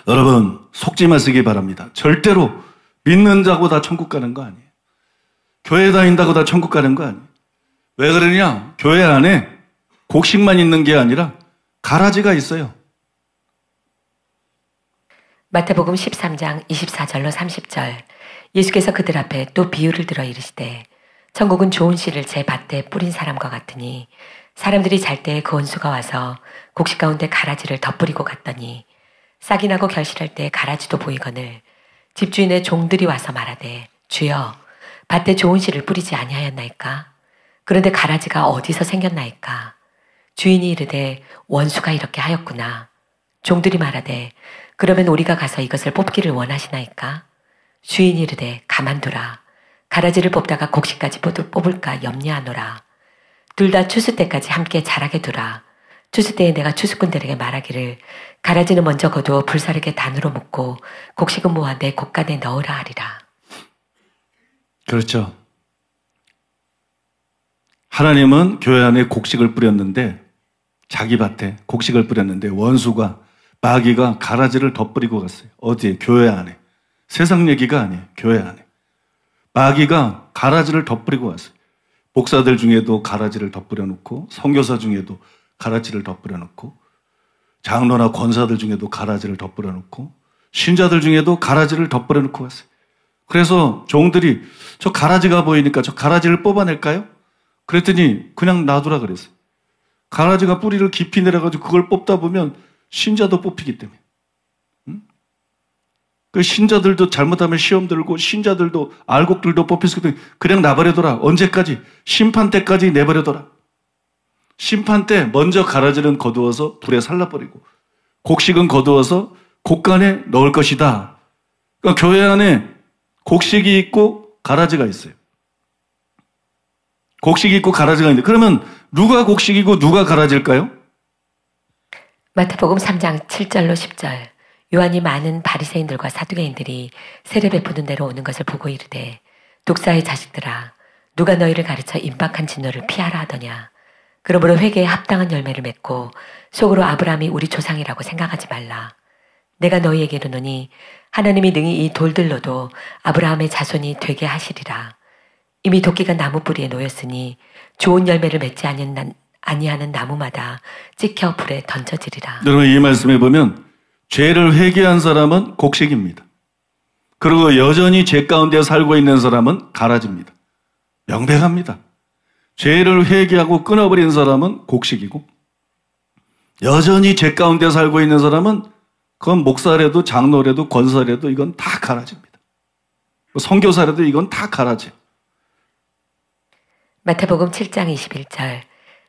여러분, 속지 마시기 바랍니다. 절대로 믿는 자고 다 천국 가는 거 아니에요. 교회 다닌다고 다 천국 가는 거 아니에요. 왜 그러냐? 교회 안에 곡식만 있는 게 아니라 가라지가 있어요. 마태복음 13장 24절로 30절. 예수께서 그들 앞에 또 비유를 들어 이르시되 천국은 좋은 씨를 제 밭에 뿌린 사람과 같으니 사람들이 잘 때에 그 원수가 와서 곡식 가운데 가라지를 덧뿌리고 갔더니 싹이 나고 결실할 때 가라지도 보이거늘 집주인의 종들이 와서 말하되 주여 밭에 좋은 씨를 뿌리지 아니하였나이까? 그런데 가라지가 어디서 생겼나이까? 주인이 이르되 원수가 이렇게 하였구나. 종들이 말하되 그러면 우리가 가서 이것을 뽑기를 원하시나이까? 주인이 이르되 가만두라. 가라지를 뽑다가 곡식까지 뽑을까 염려하노라. 둘 다 추수 때까지 함께 자라게 두라. 추수 때에 내가 추수꾼들에게 말하기를 가라지는 먼저 거두어 불사르게 단으로 묶고 곡식은 모아 내 곡간에 넣으라 하리라. 그렇죠. 하나님은 교회 안에 곡식을 뿌렸는데, 자기 밭에 곡식을 뿌렸는데 원수가, 마귀가 가라지를 덧뿌리고 갔어요. 어디에? 교회 안에. 세상 얘기가 아니에요. 교회 안에. 마귀가 가라지를 덧뿌리고 갔어요. 목사들 중에도 가라지를 덧뿌려 놓고, 선교사 중에도 가라지를 덧뿌려 놓고, 장로나 권사들 중에도 가라지를 덧뿌려 놓고, 신자들 중에도 가라지를 덧뿌려 놓고 갔어요. 그래서 종들이 저 가라지가 보이니까 저 가라지를 뽑아낼까요? 그랬더니 그냥 놔두라 그랬어요. 가라지가 뿌리를 깊이 내려가지고 그걸 뽑다 보면 신자도 뽑히기 때문에. 그 신자들도 잘못하면 시험 들고 신자들도 알곡들도 뽑힐 수 있거든요. 그냥 놔버려둬라. 언제까지? 심판 때까지 내버려둬라. 심판 때 먼저 가라지는 거두어서 불에 살라버리고 곡식은 거두어서 곡간에 넣을 것이다. 그러니까 교회 안에 곡식이 있고 가라지가 있어요. 곡식이 있고 가라지가 있는데 그러면 누가 곡식이고 누가 가라지일까요? 마태복음 3장 7절로 10절. 요한이 많은 바리새인들과 사두개인들이 세례 베푸는 데로 오는 것을 보고 이르되 독사의 자식들아 누가 너희를 가르쳐 임박한 진노를 피하라 하더냐. 그러므로 회개에 합당한 열매를 맺고 속으로 아브라함이 우리 조상이라고 생각하지 말라. 내가 너희에게 이르노니 하나님이 능히 이 돌들로도 아브라함의 자손이 되게 하시리라. 이미 도끼가 나무 뿌리에 놓였으니 좋은 열매를 맺지 아니하는 나무마다 찍혀 불에 던져지리라. 여러분 이 말씀에 보면 죄를 회개한 사람은 곡식입니다. 그리고 여전히 죄 가운데 살고 있는 사람은 가라지입니다. 명백합니다. 죄를 회개하고 끊어버린 사람은 곡식이고 여전히 죄 가운데 살고 있는 사람은 그건 목사라도 장로라도 권사라도 이건 다 가라지입니다. 선교사라도 이건 다 가라지. 마태복음 7장 21절.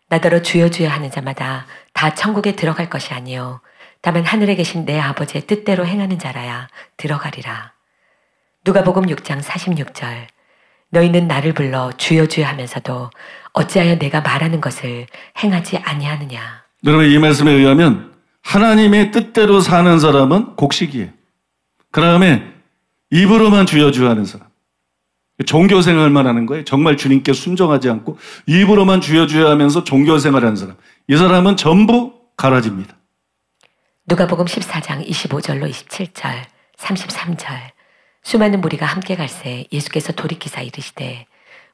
나더러 주여 주여 하는 자마다 다 천국에 들어갈 것이 아니요 다만 하늘에 계신 내 아버지의 뜻대로 행하는 자라야 들어가리라. 누가복음 6장 46절. 너희는 나를 불러 주여 주여 하면서도 어찌하여 내가 말하는 것을 행하지 아니하느냐. 여러분 이 말씀에 의하면 하나님의 뜻대로 사는 사람은 곡식이에요. 그 다음에 입으로만 주여 주여 하는 사람. 종교생활만 하는 거예요. 정말 주님께 순종하지 않고 입으로만 주여 주여 하면서 종교생활하는 사람. 이 사람은 전부 가라지입니다. 누가복음 14장 25절로 27절, 33절. 수많은 무리가 함께 갈새 예수께서 돌이키사 이르시되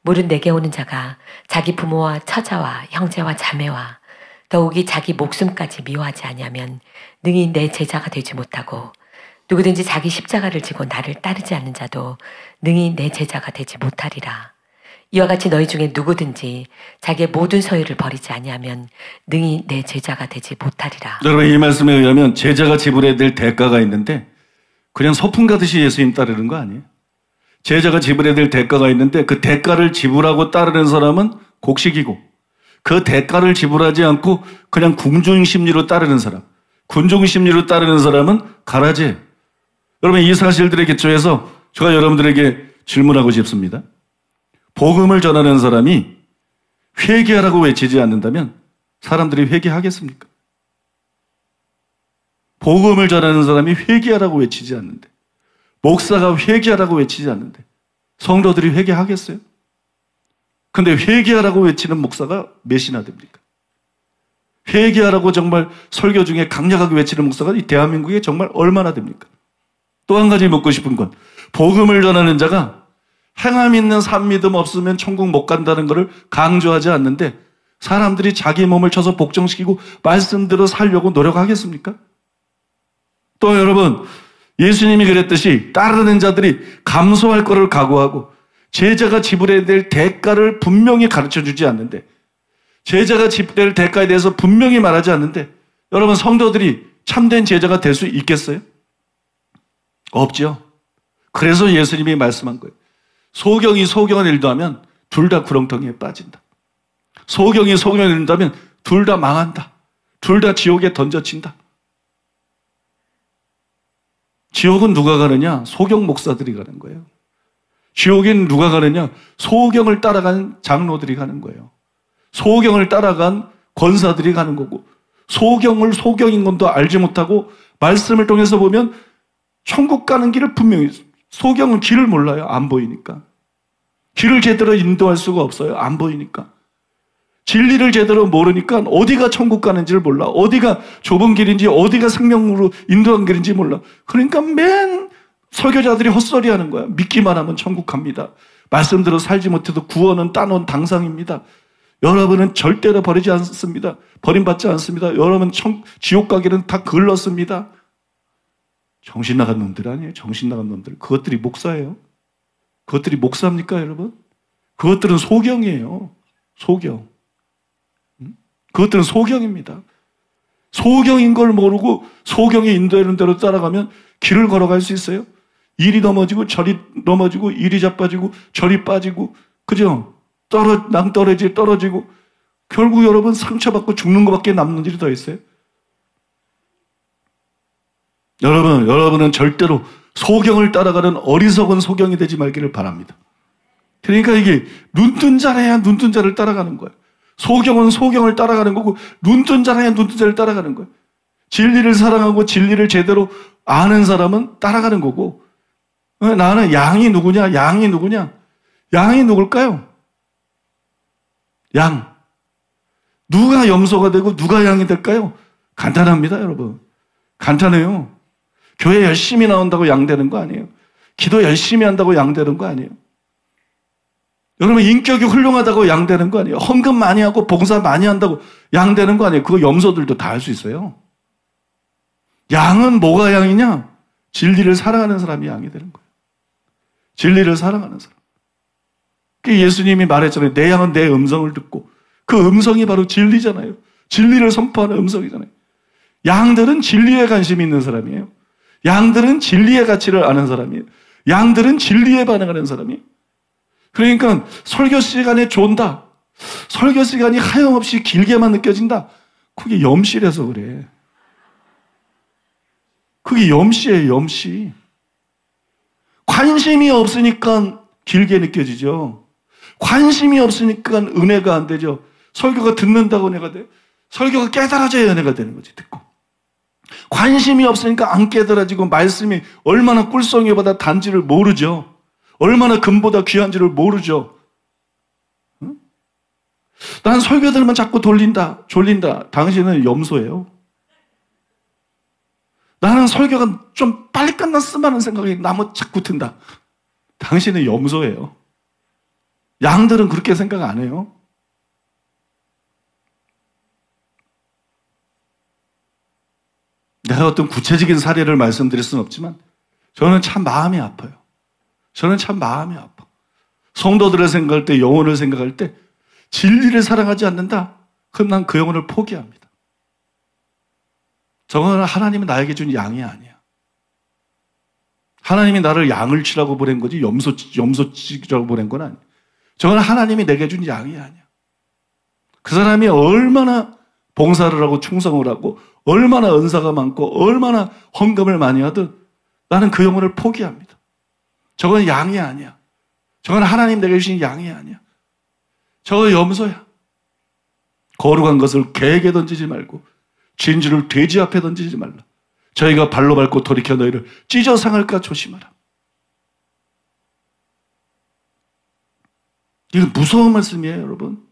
물은 내게 오는 자가 자기 부모와 처자와 형제와 자매와 더욱이 자기 목숨까지 미워하지 아니하면 능히 내 제자가 되지 못하고 누구든지 자기 십자가를 지고 나를 따르지 않는 자도 능히 내 제자가 되지 못하리라. 이와 같이 너희 중에 누구든지 자기의 모든 소유를 버리지 아니하면 능히 내 제자가 되지 못하리라. 여러분 이 말씀에 의하면 제자가 지불해야 될 대가가 있는데 그냥 소풍 가듯이 예수님 따르는 거 아니에요. 제자가 지불해야 될 대가가 있는데 그 대가를 지불하고 따르는 사람은 곡식이고 그 대가를 지불하지 않고 그냥 궁중심리로 따르는 사람, 군중심리로 따르는 사람은 가라지예요. 여러분 이 사실들에 기초해서 제가 여러분들에게 질문하고 싶습니다. 복음을 전하는 사람이 회개하라고 외치지 않는다면 사람들이 회개하겠습니까? 복음을 전하는 사람이 회개하라고 외치지 않는데 목사가 회개하라고 외치지 않는데 성도들이 회개하겠어요? 근데 회개하라고 외치는 목사가 몇이나 됩니까? 회개하라고 정말 설교 중에 강력하게 외치는 목사가 이 대한민국에 정말 얼마나 됩니까? 또 한 가지 묻고 싶은 건 복음을 전하는 자가 행함 있는 삶 믿음 없으면 천국 못 간다는 것을 강조하지 않는데 사람들이 자기 몸을 쳐서 복종시키고 말씀대로 살려고 노력하겠습니까? 또 여러분, 예수님이 그랬듯이 따르는 자들이 감소할 것을 각오하고 제자가 지불해야 될 대가를 분명히 가르쳐주지 않는데, 제자가 지불해야 될 대가에 대해서 분명히 말하지 않는데, 여러분 성도들이 참된 제자가 될 수 있겠어요? 없죠. 그래서 예수님이 말씀한 거예요. 소경이 소경을 일도하면 둘 다 구렁텅이에 빠진다. 소경이 소경을 일도하면 둘 다 망한다. 둘 다 지옥에 던져진다. 지옥은 누가 가느냐? 소경 목사들이 가는 거예요. 지옥엔 누가 가느냐? 소경을 따라간 장로들이 가는 거예요. 소경을 따라간 권사들이 가는 거고, 소경을 소경인 것도 알지 못하고 말씀을 통해서 보면 천국 가는 길을 분명히, 소경은 길을 몰라요. 안 보이니까. 길을 제대로 인도할 수가 없어요. 안 보이니까. 진리를 제대로 모르니까 어디가 천국 가는지를 몰라. 어디가 좁은 길인지, 어디가 생명으로 인도한 길인지 몰라. 그러니까 맨 설교자들이 헛소리 하는 거야. 믿기만 하면 천국 갑니다. 말씀대로 살지 못해도 구원은 따놓은 당상입니다. 여러분은 절대로 버리지 않습니다. 버림받지 않습니다. 여러분 지옥 가기는 다 글렀습니다. 정신 나간 놈들 아니에요. 정신 나간 놈들. 그것들이 목사예요. 그것들이 목사입니까, 여러분? 그것들은 소경이에요. 소경. 그것들은 소경입니다. 소경인 걸 모르고 소경이 인도하는 대로 따라가면 길을 걸어갈 수 있어요? 이리 넘어지고 저리 넘어지고 이리 자빠지고 저리 빠지고, 그죠? 낭떠러지 떨어지고 결국 여러분 상처받고 죽는 것밖에 남는 일이 더 있어요. 여러분은 절대로 소경을 따라가는 어리석은 소경이 되지 말기를 바랍니다. 그러니까 이게 눈뜬 자라야 눈뜬 자를 따라가는 거예요. 소경은 소경을 따라가는 거고, 눈뜬 자라야 눈뜬 자를 따라가는 거예요. 진리를 사랑하고 진리를 제대로 아는 사람은 따라가는 거고, 나는 양이 누구냐? 양이 누구냐? 양이 누굴까요? 양. 누가 염소가 되고 누가 양이 될까요? 간단합니다, 여러분. 간단해요. 교회 열심히 나온다고 양 되는 거 아니에요. 기도 열심히 한다고 양 되는 거 아니에요. 여러분 인격이 훌륭하다고 양 되는 거 아니에요. 헌금 많이 하고 봉사 많이 한다고 양 되는 거 아니에요. 그거 염소들도 다 할 수 있어요. 양은 뭐가 양이냐? 진리를 사랑하는 사람이 양이 되는 거예요. 진리를 사랑하는 사람. 예수님이 말했잖아요. 내 양은 내 음성을 듣고, 그 음성이 바로 진리잖아요. 진리를 선포하는 음성이잖아요. 양들은 진리에 관심이 있는 사람이에요. 양들은 진리의 가치를 아는 사람이에요. 양들은 진리에 반응하는 사람이에요. 그러니까 설교 시간에 존다, 설교 시간이 하염없이 길게만 느껴진다, 그게 염시라서 그래. 그게 염시예요. 염시. 관심이 없으니까 길게 느껴지죠. 관심이 없으니까 은혜가 안 되죠. 설교가 듣는다고 은혜가 돼. 설교가 깨달아져야 은혜가 되는 거지. 듣고. 관심이 없으니까 안 깨달아지고, 말씀이 얼마나 꿀송이보다 단지를 모르죠. 얼마나 금보다 귀한지를 모르죠. 응? 난 설교 들으면 자꾸 졸린다. 당신은 염소예요. 나는 설교가 좀 빨리 끝났으면 하는 생각이 나면 자꾸 든다. 당신은 염소예요. 양들은 그렇게 생각 안 해요. 내가 어떤 구체적인 사례를 말씀드릴 수는 없지만 저는 참 마음이 아파요. 저는 참 마음이 아파. 성도들을 생각할 때, 영혼을 생각할 때 진리를 사랑하지 않는다? 그럼 난 그 영혼을 포기합니다. 저거는 하나님이 나에게 준 양이 아니야. 하나님이 나를 양을 치라고 보낸 거지 염소치라고 보낸 건 아니야. 저거는 하나님이 내게 준 양이 아니야. 그 사람이 얼마나 봉사를 하고 충성을 하고 얼마나 은사가 많고 얼마나 헌금을 많이 하든 나는 그 영혼을 포기합니다. 저건 양이 아니야. 저건 하나님 내게 주신 양이 아니야. 저건 염소야. 거룩한 것을 개에게 던지지 말고 진주를 돼지 앞에 던지지 말라. 저희가 발로 밟고 돌이켜 너희를 찢어 상할까 조심하라. 이건 무서운 말씀이에요, 여러분.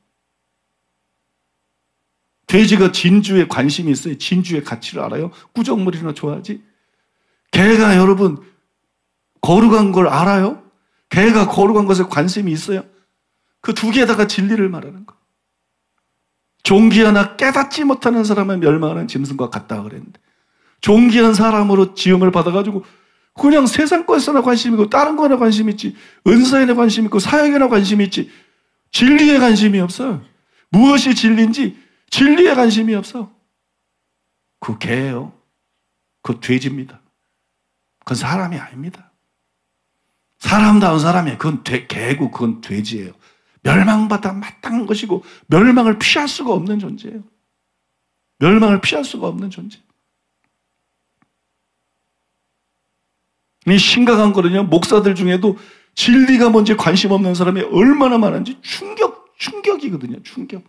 돼지가 진주에 관심이 있어요? 진주의 가치를 알아요? 꾸정물이나 좋아하지? 개가 여러분 거룩한 걸 알아요? 개가 거룩한 것에 관심이 있어요? 그 두 개에다가 진리를 말하는 거. 종기 하나 깨닫지 못하는 사람은 멸망하는 짐승과 같다 그랬는데, 종기한 사람으로 지음을 받아가지고 그냥 세상 것에나 관심 있고 다른 거나 관심 있지, 은사에나 관심 있고 사역에나 관심 있지, 진리에 관심이 없어요. 무엇이 진리인지 진리에 관심이 없어. 그 개예요. 그 돼지입니다. 그건 사람이 아닙니다. 사람다운 사람이에요. 그건 개고 그건 돼지예요. 멸망받아 마땅한 것이고 멸망을 피할 수가 없는 존재예요. 멸망을 피할 수가 없는 존재. 이 심각한 거는요, 목사들 중에도 진리가 뭔지 관심 없는 사람이 얼마나 많은지 충격이거든요. 충격.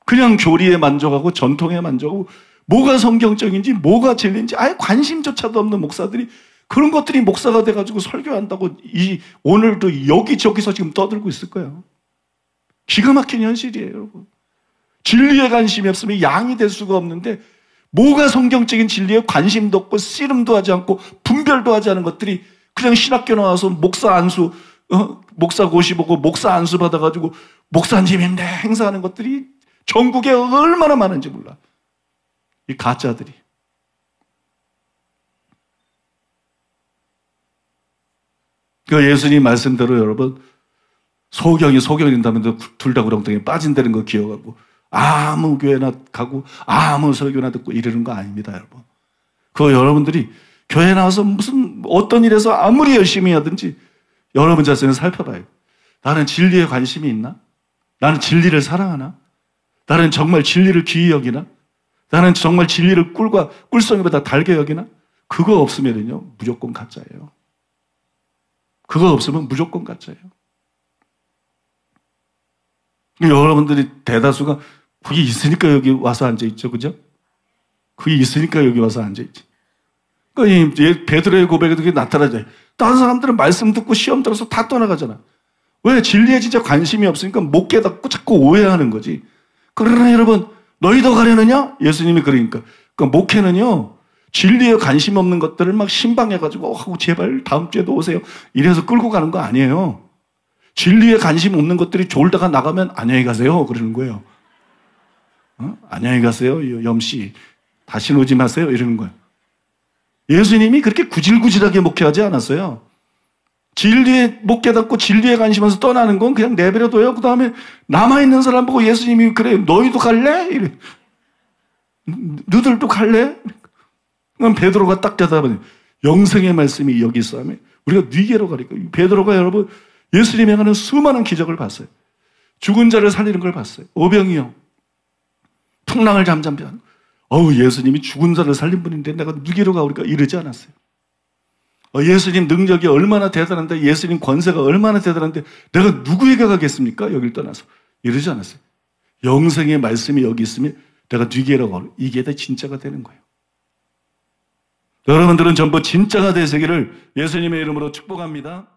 그냥 교리에 만족하고 전통에 만족하고 뭐가 성경적인지 뭐가 진리인지 아예 관심조차도 없는 목사들이 그런 것들이 목사가 돼가지고 설교한다고 오늘도 여기저기서 지금 떠들고 있을 거예요. 기가 막힌 현실이에요, 여러분. 진리에 관심이 없으면 양이 될 수가 없는데 뭐가 성경적인 진리에 관심도 없고 씨름도 하지 않고 분별도 하지 않은 것들이 그냥 신학교 나와서 목사 고시 보고 목사 안수 받아가지고 목사님인데 행사하는 것들이 전국에 얼마나 많은지 몰라. 이 가짜들이. 그 예수님 말씀대로 여러분 소경이 된다면 둘 다 구렁텅이에 빠진다는 거 기억하고 아무 교회나 가고 아무 설교나 듣고 이러는 거 아닙니다, 여러분. 그거 여러분들이 교회 나와서 무슨 어떤 일에서 아무리 열심히 하든지 여러분 자신을 살펴봐요. 나는 진리에 관심이 있나? 나는 진리를 사랑하나? 나는 정말 진리를 귀히 여기나? 나는 정말 진리를 꿀송이보다 달게 여기나? 그거 없으면요 무조건 가짜예요. 그거 없으면 무조건 가짜예요. 여러분들이 대다수가 그게 있으니까 여기 와서 앉아있죠. 그죠? 그게 있으니까 여기 와서 앉아있지. 그러니까 베드로의 고백에도 그게 나타나죠. 다른 사람들은 말씀 듣고 시험 들어서 다 떠나가잖아. 왜? 진리에 진짜 관심이 없으니까 못 깨닫고 자꾸 오해하는 거지. 그러나 여러분, 너희도 가려느냐? 예수님이 그러니까 목회는요, 진리에 관심 없는 것들을 막 신방해가지고 제발 다음 주에도 오세요. 이래서 끌고 가는 거 아니에요. 진리에 관심 없는 것들이 졸다가 나가면 안녕히 가세요. 그러는 거예요. 안녕히 가세요. 염씨. 다시는 오지 마세요. 이러는 거예요. 예수님이 그렇게 구질구질하게 목회하지 않았어요. 진리에 못 깨닫고 진리에 관심에서 떠나는 건 그냥 내버려둬요. 그 다음에 남아있는 사람 보고 예수님이 그래, 너희도 갈래? 이래. 너희들도 갈래? 그럼 베드로가 딱 대답하니 영생의 말씀이 여기 있어 하면 우리가 네게로 가니까 베드로가 여러분 예수님이 하는 수많은 기적을 봤어요. 죽은 자를 살리는 걸 봤어요. 오병이어 풍랑을 잠잠케 하는. 예수님이 죽은 자를 살린 분인데 내가 누구로 가오리까 이러지 않았어요. 예수님 능력이 얼마나 대단한데, 예수님 권세가 얼마나 대단한데 내가 누구에게 가겠습니까? 여길 떠나서 이러지 않았어요. 영생의 말씀이 여기 있으면 내가 누구로 가오리. 이게 다 진짜가 되는 거예요. 여러분들은 전부 진짜가 되시기를 예수님의 이름으로 축복합니다.